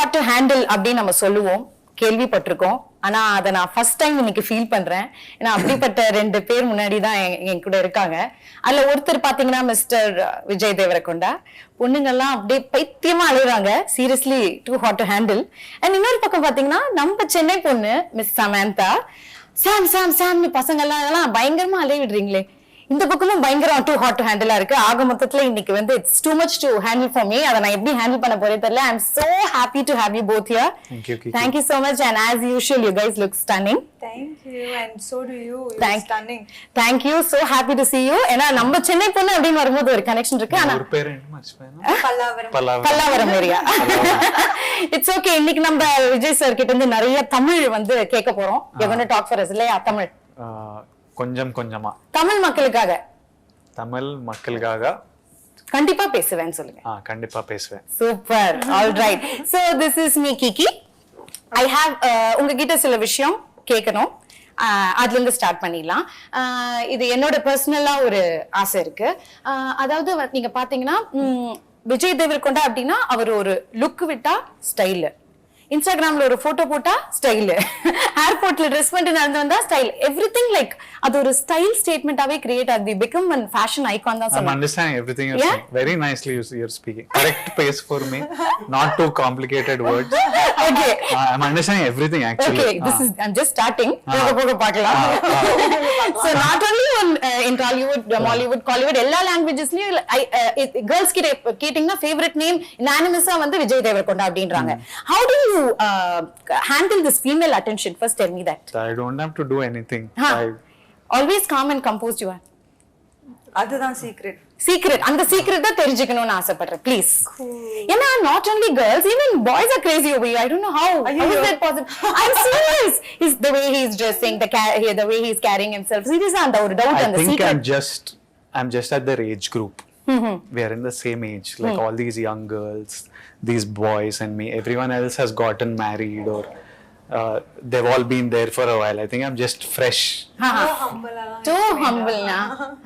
hard to handle அப்படின்னு நம்ம சொல்லுவோம், கேள்விப்பட்டிருக்கோம். ஆனா அதை நான் ஃபர்ஸ்ட் டைம் இன்னைக்கு ஃபீல் பண்றேன். ஏன்னா அப்படிப்பட்ட 2 பேர் முன்னாடி தான் என் கூட இருக்காங்க. அதுல ஒருத்தர் பாத்தீங்கன்னா மிஸ்டர் விஜய் தேவரகொண்டா. பொண்ணுங்கெல்லாம் அப்படியே பைத்தியமா அழுகுறாங்க, seriously too hot to handle. And இன்னொரு பக்கம் பாத்தீங்கன்னா நம்ம சென்னை பொண்ணு மிஸ் சமந்தா, சாம் சாம் சாம்னு பசங்க எல்லாம் பயங்கரமா அலைய விடுறீங்களே. இந்த பக்கமும் பயங்கரம் டூ ஹாட் டு ஹேண்டிலா இருக்கு. ஆக மொத்தத்துல இன்னைக்கு வந்து it's too much to handle for me. அதை நான் எப்படி ஹேண்டில் பண்ண போறேன் தெரியல. I am so happy to have you both here. Thank you so much, and as usual you guys look stunning. Thank you, and so do you. Stunning. Thank you, so happy to see you. ஏன்னா நம்ம சென்னை பொண்ணு அப்படின்னு வரும்போது ஒரு connection இருக்கு. ஆனா ஒரு பேர் என்ன மச்பேனா பல்லாவரம் ஏரியா. It's okay. இன்னைக்கு நம்ம விஜய் சார் கிட்ட இருந்து நிறைய தமிழ் வந்து கேட்க போறோம். you're going to talk for us இல்லையா? தமிழ் கொஞ்சம் கொஞ்சமா தமிழ் மக்களுக்காக கண்டிப்பா பேசுவேன்னு சொல்லுங்க. கண்டிப்பா பேசுவேன். Super. All right. So this is me Kiki. I have உங்ககிட்ட சில விஷயம் கேட்கணும். அதுல இருந்து ஸ்டார்ட் பண்ணிடலாம். இது என்னோட பர்சனலா ஒரு ஆசை இருக்கு. அதாவது நீங்க பாத்தீங்கன்னா விஜய் தேவரகொண்டா அப்படின்னா அவர் ஒரு லுக் விட்டா ஸ்டைல், இன்ஸ்டாகிராம்ல ஒரு போட்டோ போட்டா ஸ்டைல், ஏர்போர்ட்ல ட்ரெஸ் பண்ணிட்டு நடந்து வந்தா ஸ்டைல், எவ்ரிதிங் லைக் அது ஒரு ஸ்டைல் ஸ்டேட்மெண்டாவே கிரியேட் ஆகுது. become a fashion icon தான் சொல்றேன். I'm understanding everything you're saying. Very nicely you're speaking. Correct pace for me. Not too complicated words. Okay. I'm understanding everything actually. Okay, this is I'm just starting. போக பார்க்கலாம். So not only in Tollywood, Mollywood, Collywood, எல்லா languagesலயும் girls கிட்ட கேட்டிங்கன்னா favorite name unanimous-ஆ வந்து விஜய் தேவரகொண்டா அப்படின்றாங்க. How do you handle this female attention? First tell me that. I don't have to do anything. Always calm and composed you are. அதுதான் secret அந்த secret தான் தெரிஞ்சுக்கணும்னு ஆசைப்படுறேன் ப்ளீஸ். ஏன்னா not only girls, even boys are crazy over you. I don't know how is that possible. I'm serious. Is the way he's dressing, the way he's carrying himself. Seriously, and the doubt and the secret. I'm just at their age group. We are in the same age, like all these young girls, these boys and me. Everyone else has gotten married or they've all been there for a while. I think I'm just fresh. Too humble na.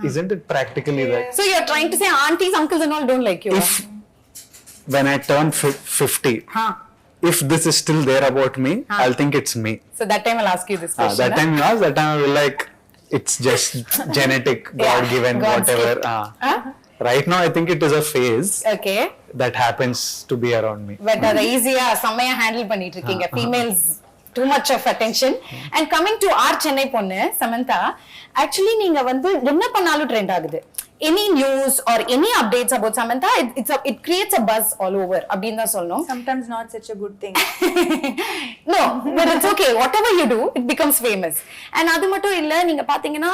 Isn't it practically that? So you're trying to say aunties, uncles and all don't like you? If when I turn 50, if this is still there about me, I'll think it's me. So that time I'll ask you this question. That time I will like it's just genetic, God given, whatever. Right now I think it is a phase. Okay. That happens to be around me. But அதை ஈஸியா செம்மையா handle பண்ணிட்டு இருக்கீங்க. Females too much of attention. And coming to our Chennai பொண்ணு Samantha, actually நீங்க வந்து என்ன பண்ணாலும் ட்ரெண்ட் ஆகுது. Any news or any updates about Samantha, it creates a buzz all over. அப்படினு தான் சொல்லணும். Sometimes not such a good thing. No, but it's okay. Whatever you do, it becomes famous. And அது மட்டும் இல்ல, நீங்க பாத்தீங்கன்னா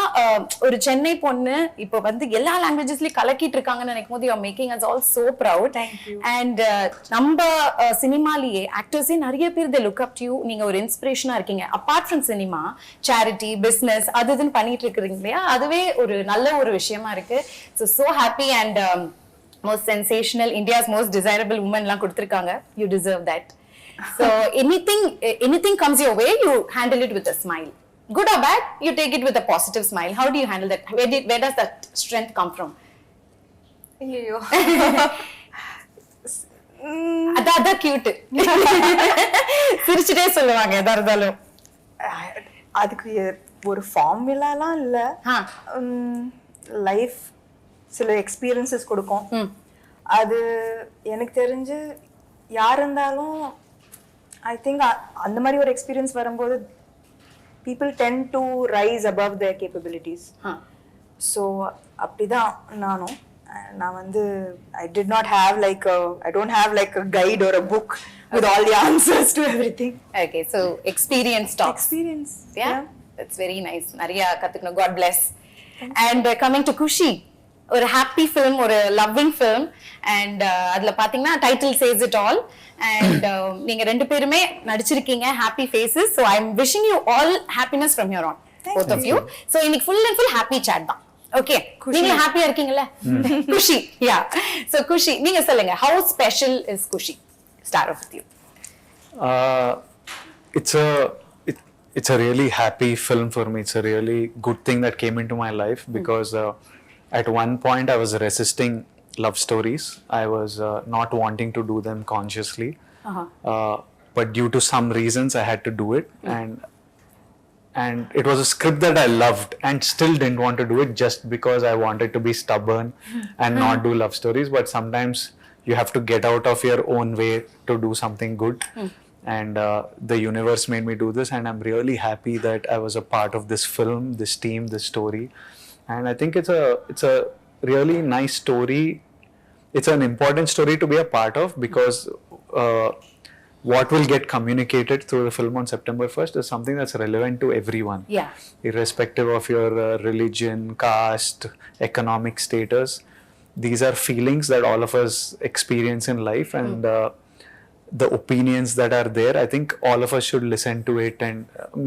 ஒரு சென்னை பொண்ணு இப்போ வந்து எல்லா லாங்குவேஜஸ்லயும் கலக்கிட்டு இருக்காங்கன்னு நினைக்கும்போது you are making us all so proud. Thank you. And நம்ம சினிமாலயே ஆக்டர்ஸே நிறைய பேர் they look up to you. நீங்க ஒரு இன்ஸ்பிரேஷனா இருக்கீங்க. Apart from cinema, charity, business அதுன்னு பண்ணிட்டு இருக்கீங்க இல்லையா? அதுவே ஒரு நல்ல ஒரு விஷயமா இருக்கு. So happy and most sensational, India's most desirable woman la kuduthirukanga. You deserve that. So anything comes your way, you handle it with a smile. Good or bad, you take it with a positive smile. How do you handle that? Where does that strength come from? Ayyo. Adha cute. சிரிச்சிட்டே சொல்லுவாங்க எதா இருந்தாலும். அதுக்கு ஒரு ஃபார்முலாலாம் இல்ல. Life சில experiences கொடுக்கும். அது எனக்கு தெரிஞ்சு யார் இருந்தாலும் ஐ திங்க் அந்த மாதிரி ஒரு எக்ஸ்பீரியன்ஸ் வரும்போது people tend to rise above their capabilities. So அப்படிதான் நானும். நான் வந்து I don't have like a guide or a book with all the answers to everything. Okay, so experience talks. Yeah, that's very nice. நிறைய கத்துக்கணும். God bless. And coming to Kushi, ஒரு happy film, ஒரு loving film, and அதுல பாத்தீங்கன்னா title says it all. And நீங்க ரெண்டு பேருமே நடிச்சிருக்கீங்க, happy faces. So I'm wishing you all happiness from here on, both of you. So இன்னைக்கு full and full happy chat தான். Okay, நீங்க ஹாப்பியா இருக்கீங்கல்ல? Kushi, yeah. So Kushi, நீங்க சொல்லுங்க, how special is Kushi? Start off with you. It's a really happy film for me. It's a really good thing that came into my life because at one point I was resisting love stories. I was not wanting to do them consciously. But due to some reasons, I had to do it, and it was a script that I loved and still didn't want to do it just because I wanted to be stubborn and not do love stories. But sometimes you have to get out of your own way to do something good. And the universe made me do this, and I'm really happy that I was a part of this film, this team, this story. And I think it's a really nice story. It's an important story to be a part of, because what will get communicated through the film on September 1st is something that's relevant to everyone. Yeah. Irrespective of your religion, caste, economic status. These are feelings that all of us experience in life, and the opinions that are there, I think all of us should listen to it and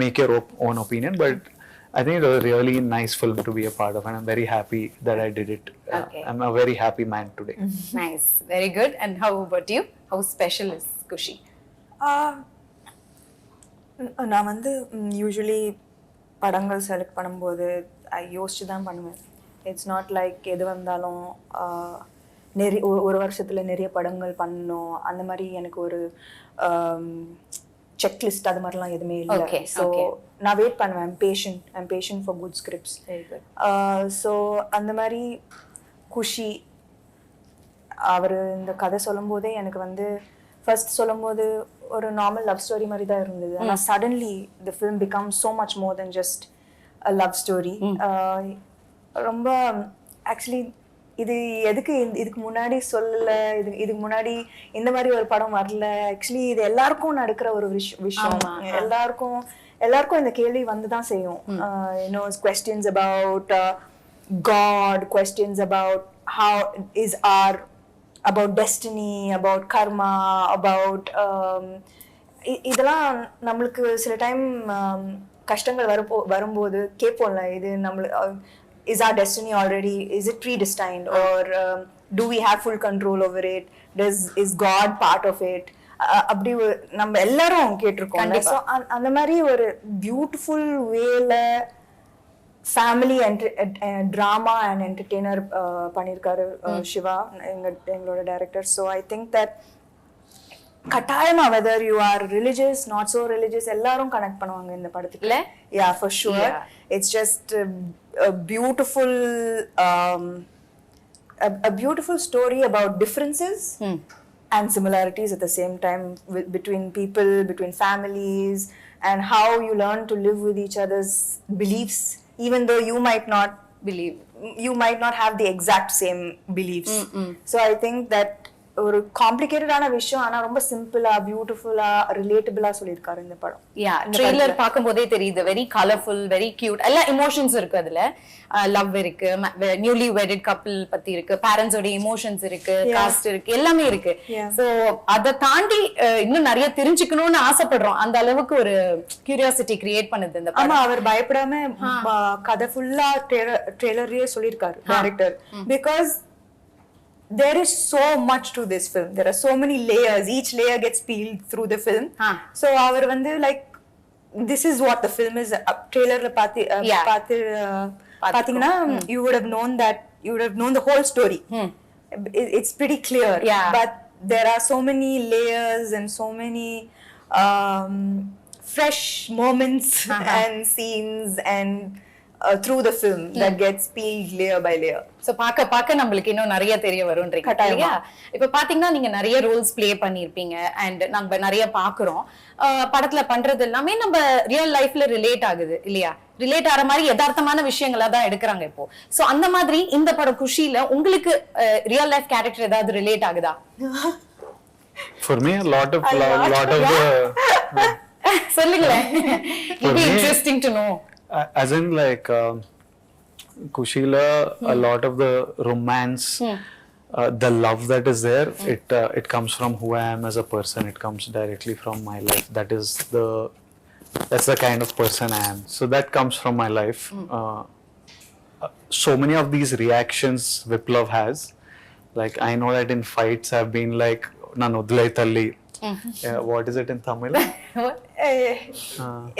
make your own opinion. But I think it was a really nice film to be a part of, and I'm very happy that I did it. Okay. I'm a very happy man today. Nice. Very good. And how about you? How special is Kushi? நான் வந்து usually படங்கள் select பண்ணும்போது யோசிச்சு தான் பண்ணுவேன். It's not like எது வந்தாலும் நிறைய ஒரு வருஷத்தில் நிறைய படங்கள் பண்ணணும் அந்த மாதிரி எனக்கு ஒரு செக்லிஸ்ட் அது மாதிரிலாம் எதுவுமே இல்லை. ஸோ நான் வெயிட் பண்ணுவேன். I'm patient for good scripts. So அந்த மாதிரி குஷி அவர் இந்த கதை சொல்லும்போதே எனக்கு வந்து ஃபர்ஸ்ட் சொல்லும்போது ஒரு நார்மல் லவ் ஸ்டோரி மாதிரி தான் இருந்தது. ஆனால் suddenly the film become so much more then just a love story. ரொம்ப ஆக்சுவலி இது எதுக்கு இதுக்கு முன்னாடி சொல்லலை, இதுக்கு முன்னாடி இந்த மாதிரி ஒரு படம் வரல. ஆக்சுவலி இது எல்லாருக்கும் நடக்கிற ஒரு விஷயம். எல்லாருக்கும் இந்த கேள்வி வந்து தான் செய்யும். You know questions about God, questions about how is our, about destiny, about karma, about இதெல்லாம் நம்மளுக்கு சில டைம் கஷ்டங்கள் வரும்போது கேட்போம்ல, இது நம்மளுக்கு is our destiny already, is it predestined, or do we have full control over it, is God part of it? அப்படி நம்ம எல்லாரும் கேட்டிருக்கோம். ஸோ அந்த மாதிரி ஒரு பியூட்டிஃபுல் வேல ஃபேமிலி ட்ராமா அண்ட் என்டர்டெய்னர் பண்ணியிருக்காரு சிவா, எங்களோட director. So I think that கட்டாயமா whether you are religious not so religious எல்லாரும் கனெக்ட் பண்ணுவாங்க இந்த படத்துக்குள்ள. Yeah for sure. It's just a beautiful story about differences and similarities at the same time between people, between families, and how you learn to live with each other's beliefs, even though you might not have the exact same beliefs. So I think that ஒரு காம்ப்ளிகேட்டடான விஷயம் ஆனா ரொம்ப சிம்பிளா பியூட்டிஃபுல்லா ரிலேட்டபிளா சொல்லியிருக்காரு இந்த படம். யா, trailer பார்க்கும்போதே தெரியுது. Very colourful, very cute. எல்லா எமோஷன்ஸ் இருக்கு அதுல. லவ் இருக்கு, நியூலி வெட்டட் கப்பிள் பத்தி இருக்கு, பேரண்ட்ஸோட எமோஷன்ஸ் இருக்கு, காஸ்ட் இருக்கு, எல்லாமே இருக்கு. சோ அதை தாண்டி இன்னும் நிறைய தெரிஞ்சுக்கணும்னு ஆசைப்படுறோம். அந்த அளவுக்கு ஒரு கியூரியாசிட்டி கிரியேட் பண்ணுது இந்த படம். ஆமா, அவர் பயப்படாம கதை ஃபுல்லா ட்ரெய்லர்லயே சொல்லியிருக்காரு director. Because there is so much to this film. There are so many layers. Each layer gets peeled through the film. So our vandu like this is what the film is. Trailer pathina you would have known that, you would have known the whole story. It's pretty clear. But there are so many layers and so many fresh moments and scenes and through the film that gets peeled layer by layer. So பாக்க நம்மளுக்கு இன்னும் நிறைய தெரிய வரும்ன்றீங்க இல்லையா? இப்ப பாத்தீங்கன்னா நீங்க நிறைய ரோல்ஸ் ப்ளே பண்ணிருப்பீங்க அண்ட் நம்ம நிறைய பாக்குறோம். படத்துல பண்றது எல்லாமே நம்ம ரியல் லைஃப்ல ரிலேட் ஆகுது இல்லையா? ரிலேட் ஆற மாதிரி யதார்த்தமான விஷயங்களா தான் எடுக்கிறாங்க இப்போ. சோ அந்த மாதிரி இந்த படம் குஷில உங்களுக்கு ரியல் லைஃப் கேரக்டர் ஏதாவது ரிலேட் ஆகுதா? For me a lot of the சொல்லுங்களேன். It'll be interesting to know. As in like Kushila, a lot of the romance, the love that is there, it comes from who I am as a person. It comes directly from my life. That's the kind of person I am. So that comes from my life. So many of these reactions Viplav has, like I know that in fights I've been like nanudlai talli. What is it in Tamil?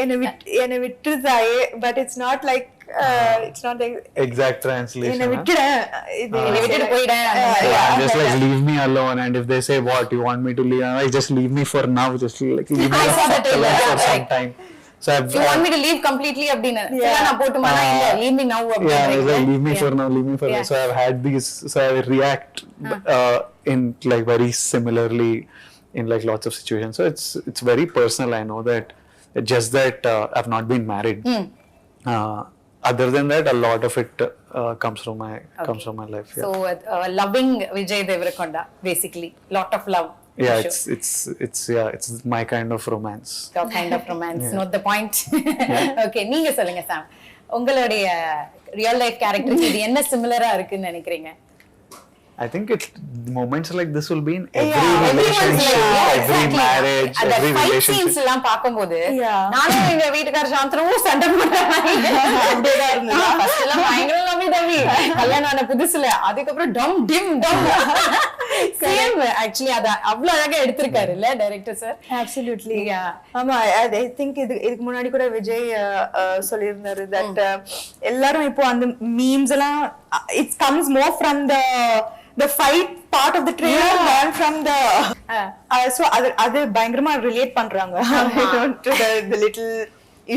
ena vittudaye, but it's not like It's not like exact translation. என்னை huh? விட்டுடேன் என்னை விட்டுட்டு போயிடேன் அந்த மாதிரி. Yeah, I'm just like leave me alone, and if they say what you want me to leave, I'm like just leave me for now, just like leave me I saw that alone trailer, for yeah, some right. time. So I've You want me to leave completely அப்படின்னு நான் போட்டுமானா இல்ல leave me now yeah, it's like leave me அப்படின்னு. for now, leave me for now. Yeah. So I've had these, so I react in like very similarly in like lots of situations. So it's very personal. I know that just that I've not been married. Other than that, a lot of it comes from my life. Yeah. So loving Vijay Deverakonda basically, lot of love. Yeah, for sure. it's my kind of romance. Your kind of romance, not the point. Okay, நீங்க சொல்லுங்க சாம், உங்களுடைய real life கேரக்டருக்கு இது என்ன சிமிலரா இருக்குன்னு நினைக்கிறீங்க? I think moments like this will be in every Yeah, relationship, every marriage, அந்த every fight relationship. scenes எல்லாம் பாக்கும்போது Yeah. நானும் எங்க வீட்டுக்கார சாந்தரும் சண்டை அப்படியேதான் இருந்ததா? போடுறேன். பயங்கர லவ்வி தவி கல்யாணம் ஆன புதுசுல, அதுக்கப்புறம் டம் டிம் டம் சேம். ஆக்சுவலி அத அவ்வளவு அழகா எடுத்திருக்காரு இல்ல டைரக்டர் சார்? Absolutely. Yeah. ஆமா, I think இதுக்கு முன்னாடி கூட விஜய் சொல்லியிருந்தாரு that எல்லாரும் இப்போ அந்த மீம்ஸ் எல்லாம் it comes more from the fight part of the trailer than from the so அது பயங்கரமா ரிலேட் பண்றாங்க to the little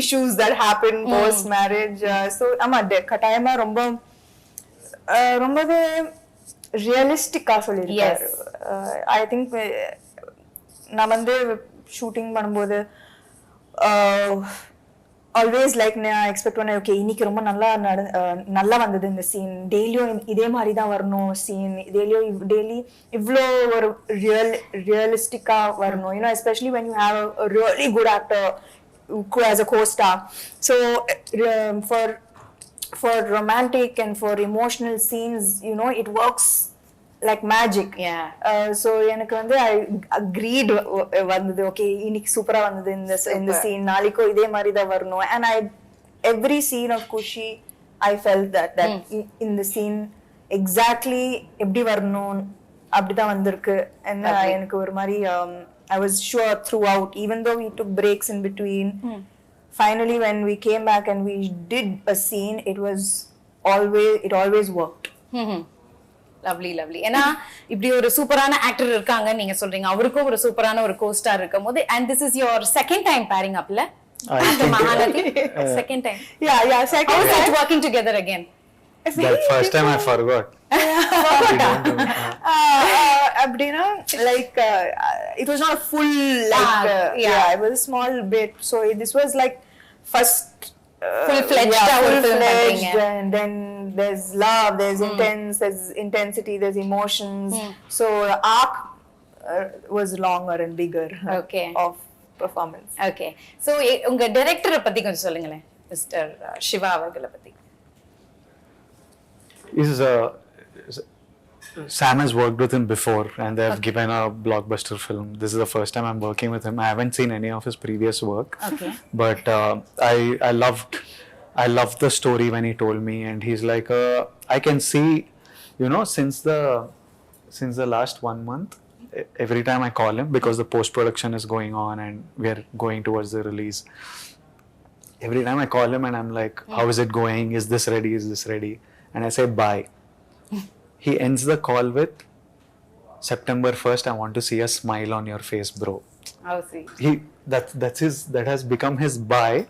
issues that happen post marriage. So ஆமா, கட்டாயமா ரொம்பவே ரியலிஸ்டிக்கா சொல்லியிருக்காரு. ஐ திங்க் நான் வந்து ஷூட்டிங் பண்ணும்போது ஆல்வேஸ் லைக் நான் எக்ஸ்பெக்ட் பண்ணேன், ஓகே இன்னைக்கு ரொம்ப நல்லா வந்தது இந்த சீன், டெய்லியும் இதே மாதிரி தான் வரணும் சீன், டெய்லி இவ்வளோ ஒரு ரியலிஸ்டிக்கா வரணும், you know especially when you have a really good actor as a co-star. So for romantic and for emotional scenes, you know, it works like magic. Yeah. So எனக்கு வந்து I agreed வந்தது, okay இன்னைக்கு சூப்பரா வந்தது இந்த scene, நாளைக்கு இதே மாதிரி தான் வரணும். And every scene of Kushi I felt that in the scene exactly எப்படி வரணும் அப்படிதான் வந்திருக்கு. And எனக்கு ஒரு மாதிரி I was sure throughout, even though we took breaks in between. Finally, when we came back and we did a scene, it always worked. Lovely lovely. ஏன்னா இப்படி ஒரு சூப்பரான ஆக்டர் இருக்காங்க நீங்க சொல்றீங்க, அவருக்கும் ஒரு சூப்பரான ஒரு கோஸ்டார் இருக்கும் போது, and this is your second time pairing up, la? After Mahalati, second time. Yeah, second How is time. it working together again? That first time I forgot. அப்படின்னா like it was not a full like yeah, it was a small bit. So this was like first full-fledged and then there's love, there's there's intensity, there's emotions. So arc was longer and bigger. Okay. Of performance. Okay. So உங்க டைரக்டரை பத்தி கொஞ்சம் சொல்லுங்களேன், mister Siva அவர்களை பத்தி. Sam has worked with him before, and they have given a blockbuster film. This is the first time I'm working with him. I haven't seen any of his previous work. Okay. But I loved the story when he told me, and he's like, I can see, you know, since the last 1 month, every time I call him, because the post-production is going on and we're going towards the release, every time I call him and I'm like, how is it going? Is this ready? And I say, bye. He ends the call with, September 1st, I want to see a smile on your face, bro. How see? That has become his bye.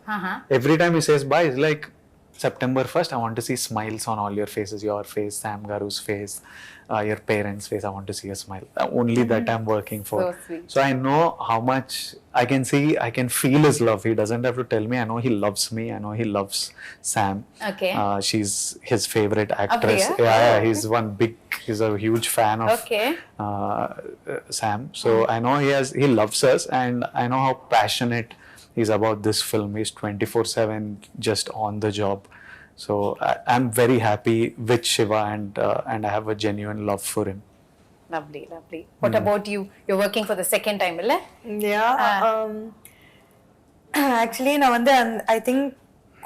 Every time he says bye, it's like, September 1st, I want to see smiles on all your faces, your face, Sam Garu's face, your parents' face. I want to see a smile. Only that I'm working for. So sweet. So I know how much I can feel his love. He doesn't have to tell me. I know he loves me. I know he loves Sam. Okay. She's his favorite actress. Abdul, Yeah, he's a huge fan of Sam. So I know he loves us, and I know how passionate he's about this film. He's 24/7 just on the job. So I'm very happy with Shiva, and I have a genuine love for him. Lovely. What about you? You're working for the second time, illa? Yeah. Actually, நான் வந்து I think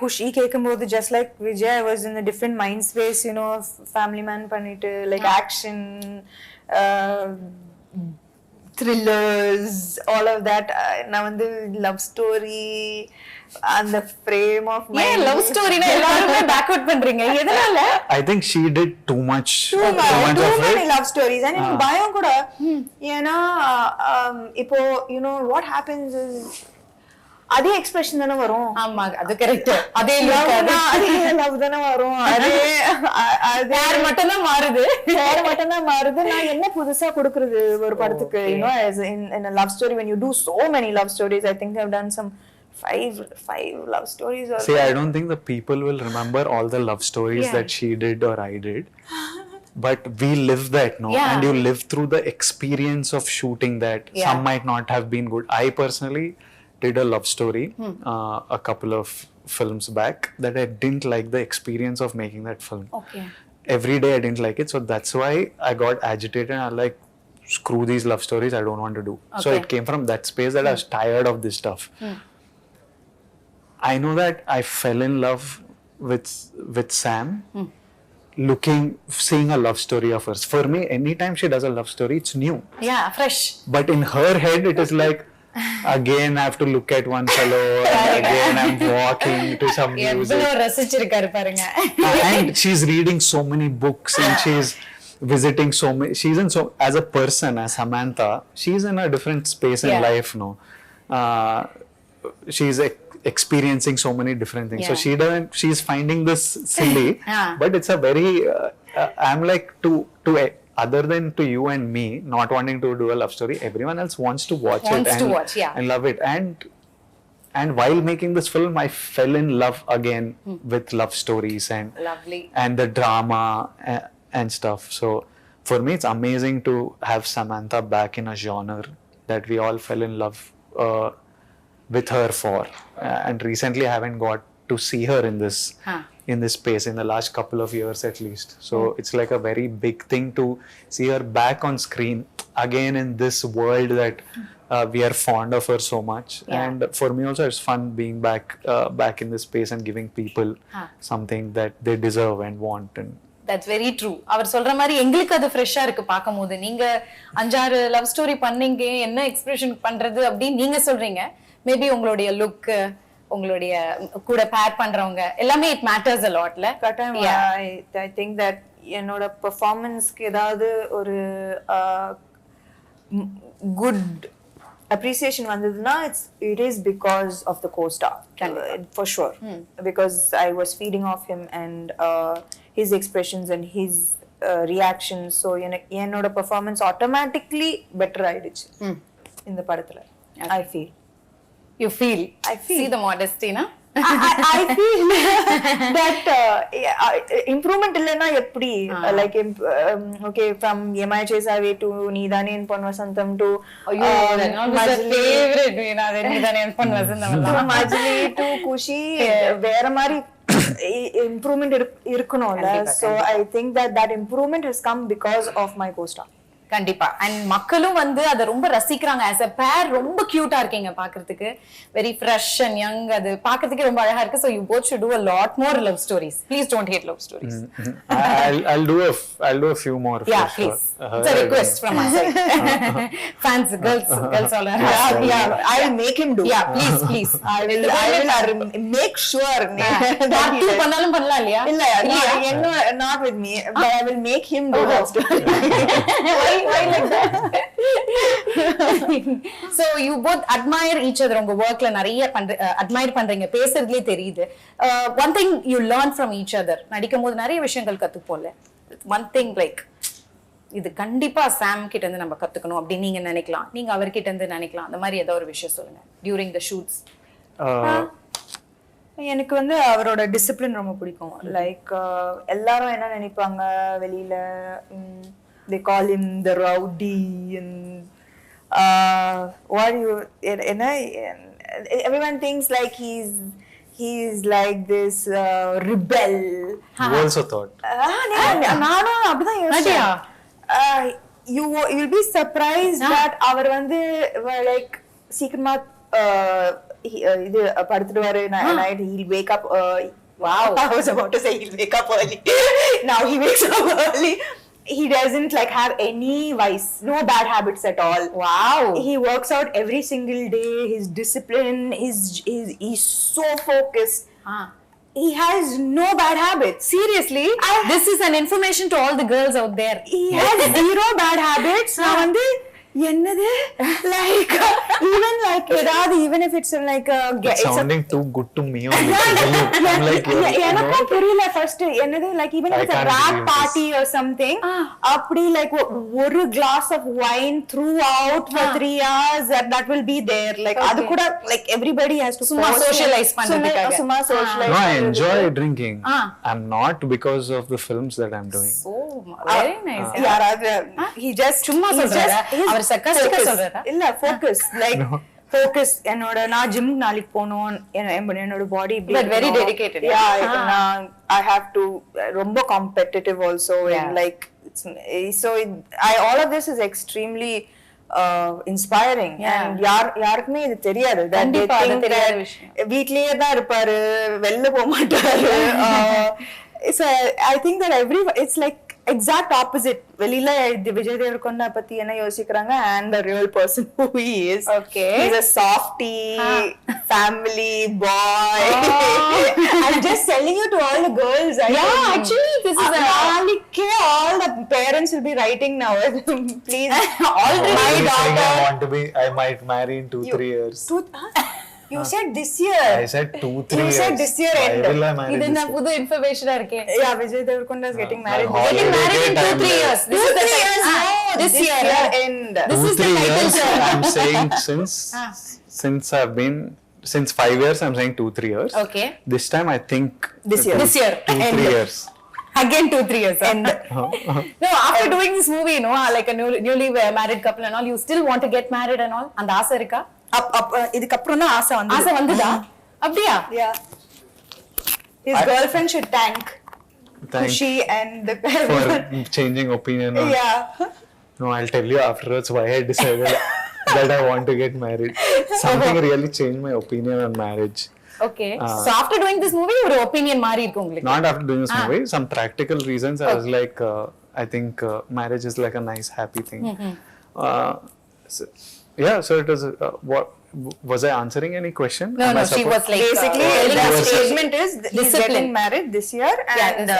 Kushi கேக்கும்போது just like Vijay, I was in a different mind space, you know, family man பண்ணிட்டு like action, thrillers, all of that. நான் வந்து love story and the frame of my ஏன் love ஸ்டோரினா எல்லாரும் backward பண்றீங்க எதனால? I think she did too much too of many it. love stories and எனக்கு பயம் கூட ஏன்னா இப்போ you know what happens is அதே எக்ஸ்பிரஷன் தானே வரும். ஆமா அது கரெக்ட். அதே லவ் தானே வரும். அதே பேர் மட்டும் தான் மாறுது. பேர் மட்டும் தான் மாறுது. நான் என்ன புதுசா கொடுக்கிறது ஒரு படத்துக்கு? you know as in a love story, when you do so many love stories, I think I've done some five love stories or See, I don't think the people will remember all the love stories that she did or I did. But we live that, no? Yeah. And you live through the experience of shooting that. Yeah. Some might not have been good. I personally did a love story a couple of films back that I didn't like the experience of making that film. Okay. Every day I didn't like it, so that's why I got agitated and I like, screw these love stories, I don't want to do. So Okay. it came from that space that I was tired of this stuff. I know that I fell in love with Sam seeing a love story of hers. For me, anytime she does a love story, it's new. Yeah, fresh. But in her head, it is like, again I have to look at one fellow and again I'm walking to some music. எவ்வளவு ரசிச்சிருக்காரு பாருங்க. And she's reading so many books and she's visiting so many. She's in so, as a person, as Samantha, she's in a different space in life, no? She's experiencing so many different things. So she's finding this silly, but it's a very, I'm like to other than to you and me not wanting to do a love story, everyone else wants to watch it and love it. And while making this film, I fell in love again with love stories and Lovely. and the drama and stuff. So for me, it's amazing to have Samantha back in a genre that we all fell in love with her for. And recently, I haven't got to see her in this space in the last couple of years at least. So it's like a very big thing to see her back on screen again in this world that we are fond of her so much. And for me also, it's fun being back in this space and giving people something that they deserve and want. And that's very true. அவர் சொல்ற மாதிரி எங்களுக்கு அது ஃப்ரெஷ்ஷா இருக்கு பார்க்கும்போது. நீங்க 5-6 love story பண்ணீங்க, என்ன எக்ஸ்பிரஷன் பண்றது அப்படின்னு நீங்க சொல்றீங்க. மேபி உங்களுடைய லுக், உங்களுடைய கூட பேர் பண்றவங்க எல்லாமே it matters a lotல. I think that என்னோட பெர்ஃபார்மன்ஸ்க்கு ஏதாவது ஒரு குட் appreciation வந்ததுன்னா it is because of the co-star, for sure. Because I was feeding off him and his expressions and his reactions. So என்னோட performance automatically better ஆயிடுச்சு இந்த படத்துல. I feel see the modesty, na? I feel that improvement illena eppadi, like okay, from Yemai Chesave to Needane in Pon Vasantham to my favorite veena Needane in Pon Vasantham to Majli to Kushi, vera mari improvement irukkunolla. So I think that improvement has come because of my co-star. கண்டிப்பா. And மக்களும் வந்து அதை ரொம்ப ரசிக்கிறாங்க. As a பேர் ரொம்ப கியூட்டா இருக்கீங்க பாக்குறதுக்கு. Very fresh and young. அது பாக்குறதுக்கு ரொம்ப அழகா இருக்கு. So you both should do a lot more love stories. Please don't hate love stories. I'll do a few more. Yeah, please. It's a request from my side. Fans, girls all are. I will make him do. Yeah, please. I will make sure. Part 2 பண்ணாலும் பண்ணலாம் இல்லையா? இல்ல, not with me, but I will make him do love story. Why like that? So you both admire each other. உங்க workல நிறைய admire பண்றீங்க. பேசுறதுலயே தெரியுது. One thing you learn from each other. நடிக்கும்போது நிறைய விஷயங்கள் கத்துப்போம்ல. One thing like இது கண்டிப்பா சாம் கிட்ட இருந்து நம்ம கத்துக்கணும் அப்படி நீங்க நினைக்கலாம். நீங்க அவர்கிட்ட இருந்து நினைக்கலாம். அந்த மாதிரி ஏதோ ஒரு விஷயம் சொல்லுங்க. During the shoots. எனக்கு வந்து அவரோட டிசிப்ளின் ரொம்ப பிடிக்கும். லைக் எல்லாரும் என்ன நினைப்பாங்க வெளியில, they call him the rowdy and what you and everyone thinks like he's like this rebel. You also thought. நானும் அப்படிதான் யோசிச்சேன். You'll be surprised that அவர் வந்து like சீக்கிரமா இது படுத்துடுவாரு. night he'll wake up. Wow, I was about to say he'll wake up early. Now he wakes up early. he doesn't like have any vice, no bad habits at all. Wow. He works out every single day. His discipline, he's so focused. He has no bad habits. Seriously, this is an information to all the girls out there. He has zero bad habits. நான் வந்து என்னது like even like ஏதாவது even if it's like It's sounding too good to me only. I'm like, எனக்கும் புரியல first என்னது like even if I it's a can't rap believe party or something அப்படி like ஒரு glass of wine throughout for 3 hours that will be there like அது கூட like everybody has to சும்மா socialize பண்றதுக்காக. சும்மா socialize no, I enjoy drinking. I'm not because of the films that I'm doing. Oh, very nice. யாராவது he just சும்மா சொல்றாரா? அவர் sarcastic-ஆ சொல்றாரா? இல்ல focus like focus நான் ஜிம் நாளைக்கு போணும் என்னோட பாடி But very dedicated. I have to ரொம்ப competitive also and like all of this is extremely inspiring and யாருக்குமே இது தெரியாது that they think that வீட்லயே தான் இருப்பாரு வெளில போக மாட்டாரு so I think that it's like exact opposite வெளியில விஜய் தேவரகொண்டா பத்தி என்ன யோசிக்கிறாங்க and the real person who he is. Okay. He's a softie, family boy. I'm just telling you to all the girls. Actually this is all the parents will be writing now. Please, Already my saying daughter. I might marry in 2-3 years. You said this year. I said 2-3 You years. said this year Why end. will I marry இது this என்ன year? புது இன்ஃபர்மேஷனா இருக்கே. Yeah, Vijay Deverakonda is getting married. My Getting holiday married in time 2-3 years. This is the 2-3 years. time. This year end. This is the 2-3 title, years. sir. I'm saying since 5 years, I'm saying 2-3 years. Okay. This time I think This year. This year. 2-3 years. Again 2-3 years. No, after doing this movie, you know, like a newly married couple and all, you still want to get married and all? அந்த ஆசை இருக்கா? இதுக்கு அப்புறம் தான் ஆசை வந்துதா? அப்படியா? Yeah. His girlfriend should thank Thank Kushi and the for changing opinion on. Yeah. No, I'll tell you afterwards why I decided that I want to get married. Something really changed my opinion on marriage. Okay. So after doing this movie, your opinion மாறி இருக்கு உங்களுக்கு? Not after doing this movie. Some practical reasons. I was like, I think marriage is like a nice, happy thing. So it was. What was I answering any question? No, she was like basically the statement is he's getting married this year and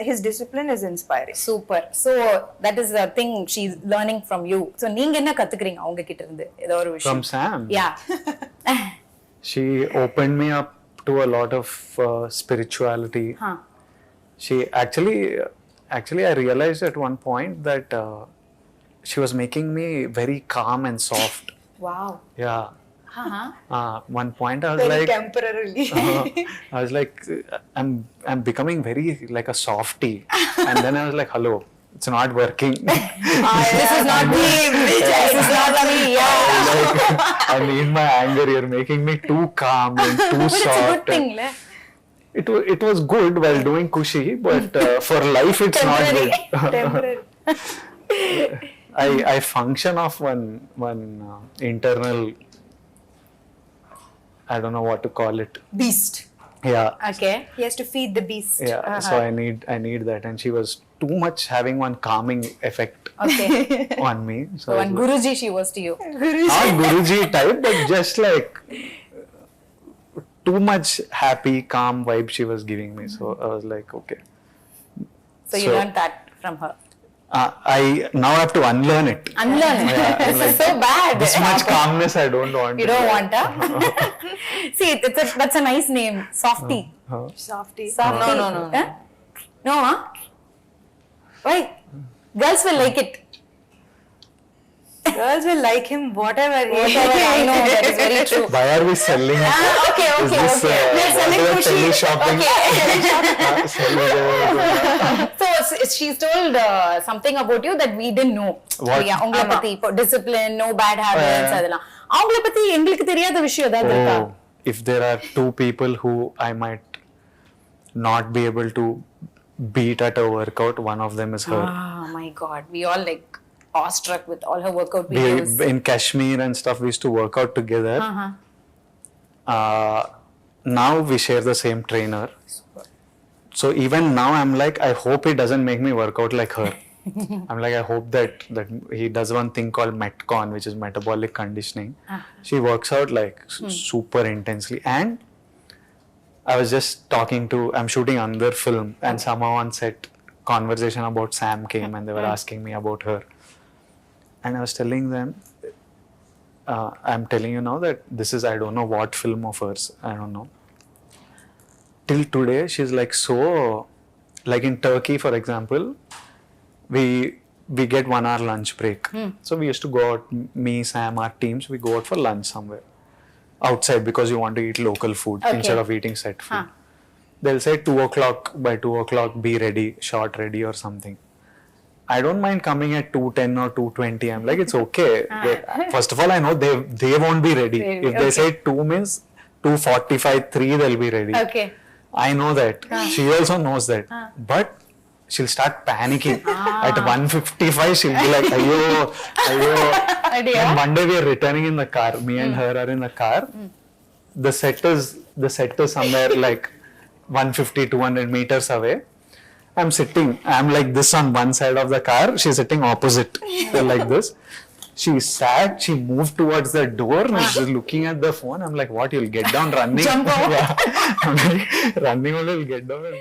his discipline is inspiring. Super. So that is the thing she's learning from you. So நீங்க என்ன கத்துக்கிறீங்க அவங்க கிட்ட இருந்து ஏதோ ஒரு விஷயம்? From Sam. Yeah. She opened me up to a lot of spirituality. She actually I realized at one point that she was making me very calm and soft. Wow. Yeah. One point I was Very like temporarily. I was like I'm becoming very like a softie. And then I was like, hello, it's not working. This is not me. This is not me. Yeah. Like, I need my anger. You're making me too calm and too But soft. it's a good thing, le. It was good while doing Kushi, but for life it's not good. Temporary. I function off one internal, I don't know what to call it. Beast. Yeah. Okay. He has to feed the beast. Yeah. So I need that, and she was too much having one calming effect Okay. on me. So one Guruji she was to you. Not Guruji type, but just like too much happy, calm vibe she was giving me. So I was like, okay. So you learned that from her. I now have to unlearn it. Unlearn it. Yeah, This like, is so bad. This much calmness I don't want. You don't want, huh? See, that's a nice name. Softie. Softie. Softie. No. Huh? No, huh? Why? Girls will like it. Girls will like him whatever. I know, that is very true. Why are we selling? Okay. Is this, We're selling what Kushi. teleshopping? So she's told something about you that we didn't know. What? உங்களை பத்தி இப்போ discipline, no bad habits அதெல்லாம். அவங்கள பத்தி எங்களுக்கு தெரியாத விஷயம் ஏதாவது இருக்கா? If there are two people who I might not be able to beat at a workout, one of them is her. Oh my God, we all like awestruck with all her workout videos. In Kashmir and stuff, we used to work out together. Now we share the same trainer. So even now I'm like, I hope he doesn't make me work out like her. I'm like, I hope that he does one thing called Metcon, which is metabolic conditioning. She works out like super intensely. And I was just I'm shooting another film, and somehow on set, conversation about Sam came, and they were asking me about her. And I was telling them, I'm telling you now that this is, I don't know what film of hers, I don't know. Till today, she's like so, like in Turkey, for example, we get 1 hour lunch break. So we used to go out, me, Sam, our teams, we go out for lunch somewhere outside because you want to eat local food instead of eating set food. They'll say 2 o'clock, by 2 o'clock be ready, shot ready or something. I don't mind coming at 2:10 or 2:20. I'm like, it's okay. First of all, I know they won't be ready. If they say 2 means 2:45, 3, they'll be ready. Okay. I know that. She also knows that. But she'll start panicking. At 1:55, she'll be like, ayo. And one day we are returning in the car. Me and her are in the car. The set is somewhere like 150, 200 meters away. I'm sitting, I'm like this on one side of the car. She's sitting opposite. Like this. She sat, she moved towards the door and she's looking at the phone. I'm like, what? You'll get down running? Jump out. I'm like, running only, you'll get down and